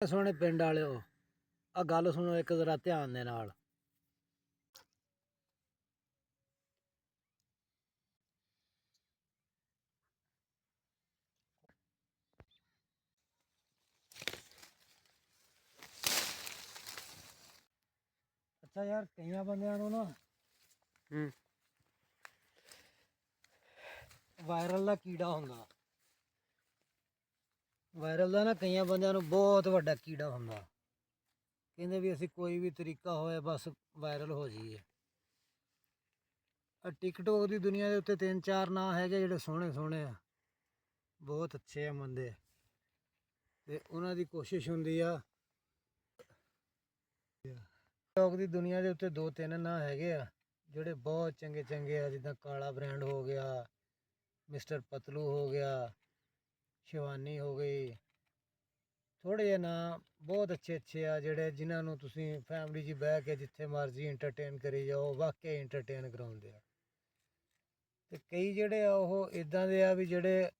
ਸੋਹਣੇ ਪਿੰਡ ਵਾਲਿਓ, ਆ ਗੱਲ ਸੁਣੋ ਇੱਕ ਜ਼ਰਾ ਧਿਆਨ ਦੇ ਨਾਲ। ਅੱਛਾ ਯਾਰ, ਕਈਆਂ ਬੰਦਿਆਂ ਨੂੰ ਨਾ ਵਾਇਰਲ ਦਾ ਕੀੜਾ ਹੁੰਦਾ। ਵਾਇਰਲ ਦਾ ਨਾ ਕਈਆਂ ਬੰਦਿਆਂ ਨੂੰ ਬਹੁਤ ਵੱਡਾ ਕੀੜਾ ਹੁੰਦਾ। ਕਹਿੰਦੇ ਵੀ ਅਸੀਂ ਕੋਈ ਵੀ ਤਰੀਕਾ ਹੋਏ ਬਸ ਵਾਇਰਲ ਹੋ ਜਾਈਏ। ਟਿਕਟੋਕ ਦੀ ਦੁਨੀਆ ਦੇ ਉੱਤੇ 3-4 ਨਾਂ ਹੈਗੇ ਜਿਹੜੇ ਸੋਹਣੇ ਸੋਹਣੇ ਆ, ਬਹੁਤ ਅੱਛੇ ਆ ਬੰਦੇ, ਤੇ ਉਹਨਾਂ ਦੀ ਕੋਸ਼ਿਸ਼ ਹੁੰਦੀ ਆ। ਟਿਕਟੋਕ ਦੀ ਦੁਨੀਆ ਦੇ ਉੱਤੇ 2-3 ਨਾਂ ਹੈਗੇ ਆ ਜਿਹੜੇ ਬਹੁਤ ਚੰਗੇ ਚੰਗੇ ਆ, ਜਿੱਦਾਂ ਕਾਲਾ ਬ੍ਰਾਂਡ ਹੋ ਗਿਆ, ਮਿਸਟਰ ਪਤਲੂ ਹੋ ਗਿਆ, ਸ਼ਿਵਾਨੀ ਹੋ ਗਈ। ਥੋੜ੍ਹੇ ਜਿਹੇ ਨਾਂ ਬਹੁਤ ਅੱਛੇ ਅੱਛੇ ਆ ਜਿਹੜੇ ਜਿਨ੍ਹਾਂ ਨੂੰ ਤੁਸੀਂ ਫੈਮਿਲੀ 'ਚ ਬਹਿ ਕੇ ਜਿੱਥੇ ਮਰਜ਼ੀ ਇੰਟਰਟੇਨ ਕਰੀ ਜਾਓ, ਵਾਕਿਆ ਇੰਟਰਟੇਨ ਕਰਾਉਂਦੇ ਆ। ਤੇ ਕਈ ਜਿਹੜੇ ਆ ਉਹ ਇੱਦਾਂ ਦੇ ਆ ਵੀ ਜਿਹੜੇ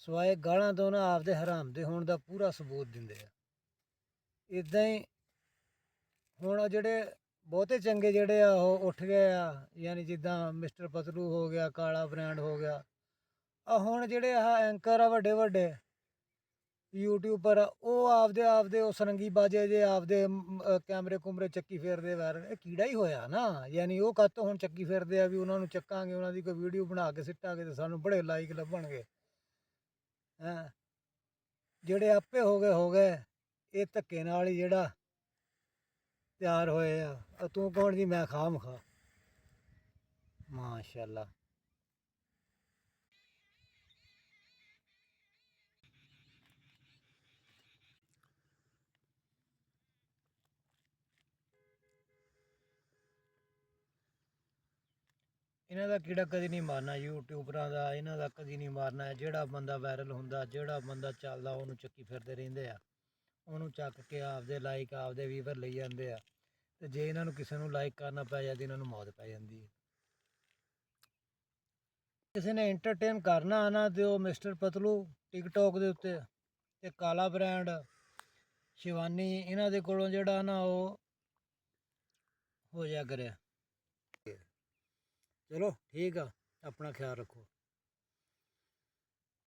ਸਵਾਏ ਗਾਲਾਂ ਤੋਂ ਨਾ ਆਪਦੇ ਹਰਾਮ ਦੇ ਹੋਣ ਦਾ ਪੂਰਾ ਸਬੂਤ ਦਿੰਦੇ ਆ। ਇੱਦਾਂ ਹੀ ਹੁਣ ਜਿਹੜੇ ਬਹੁਤੇ ਚੰਗੇ ਜਿਹੜੇ ਆ ਉਹ ਉੱਠ ਗਏ ਆ, ਯਾਨੀ ਜਿੱਦਾਂ ਮਿਸਟਰ ਪਤਲੂ ਹੋ ਗਿਆ, ਕਾਲਾ ਬ੍ਰਾਂਡ ਹੋ ਗਿਆ। ਆ ਹੁਣ ਜਿਹੜੇ ਆਹ ਐਂਕਰ ਆ ਵੱਡੇ ਵੱਡੇ ਯੂਟਿਊਬਰ ਆ, ਉਹ ਆਪਦੇ ਉਹ ਸਰੰਗੀ ਬਾਜੇ ਜੇ ਆਪਦੇ ਕੈਮਰੇ ਕੁਮਰੇ ਚੱਕੀ ਫਿਰਦੇ ਵਾਇਰਲ। ਇਹ ਕੀੜਾ ਹੀ ਹੋਇਆ ਨਾ, ਯਾਨੀ ਉਹ ਕਾਹਤੋਂ ਹੁਣ ਚੱਕੀ ਫਿਰਦੇ ਆ ਵੀ ਉਹਨਾਂ ਨੂੰ ਚੱਕਾਂਗੇ, ਉਹਨਾਂ ਦੀ ਕੋਈ ਵੀਡੀਓ ਬਣਾ ਕੇ ਸਿੱਟਾਂਗੇ ਤੇ ਸਾਨੂੰ ਬੜੇ ਲਾਈਕ ਲੱਭਣਗੇ। ਹੈਂ, ਜਿਹੜੇ ਆਪੇ ਹੋ ਗਏ ਇਹ ਧੱਕੇ ਨਾਲ ਹੀ ਜਿਹੜਾ ਤਿਆਰ ਹੋਏ ਆ। ਤੂੰ ਕੌਣ ਜੀ ਮੈਂ ਖਾਮ ਖਾ। ਮਾਸ਼ਾਅੱਲਾ। ਇਹਨਾਂ ਦਾ ਕੀੜਾ ਕਦੀ ਨਹੀਂ ਮਾਰਨਾ, ਯੂਟਿਊਬਰਾਂ ਦਾ ਇਹਨਾਂ ਦਾ ਕਦੀ ਨਹੀਂ ਮਾਰਨਾ। ਜਿਹੜਾ ਬੰਦਾ ਵਾਇਰਲ ਹੁੰਦਾ, ਜਿਹੜਾ ਬੰਦਾ ਚੱਲਦਾ, ਉਹਨੂੰ ਚੱਕੀ ਫਿਰਦੇ ਰਹਿੰਦੇ ਆ। ਉਹਨੂੰ ਚੱਕ ਕੇ ਆਪਦੇ ਲਾਈਕ ਆਪਦੇ ਵੀਵਰ ਲਈ ਜਾਂਦੇ ਆ। ਤੇ ਜੇ ਇਹਨਾਂ ਨੂੰ ਕਿਸੇ ਨੂੰ ਲਾਈਕ ਕਰਨਾ ਪੈ ਜਾਂਦੀ, ਇਹਨਾਂ ਨੂੰ ਮੌਤ ਪੈ ਜਾਂਦੀ ਹੈ। ਕਿਸੇ ਨੇ ਇੰਟਰਟੇਨ ਕਰਨਾ ਨਾ ਤੇ ਉਹ ਮਿਸਟਰ ਪਤਲੂ ਟਿਕਟੋਕ ਦੇ ਉੱਤੇ ਤੇ ਕਾਲਾ ਬ੍ਰਾਂਡ, ਸ਼ਿਵਾਨੀ, ਇਹਨਾਂ ਦੇ ਕੋਲੋਂ ਜਿਹੜਾ ਨਾ ਉਹ ਹੋ ਜਾ ਕਰਿਆ। ਚਲੋ ਠੀਕ ਆ, ਆਪਣਾ ਖਿਆਲ ਰੱਖੋ।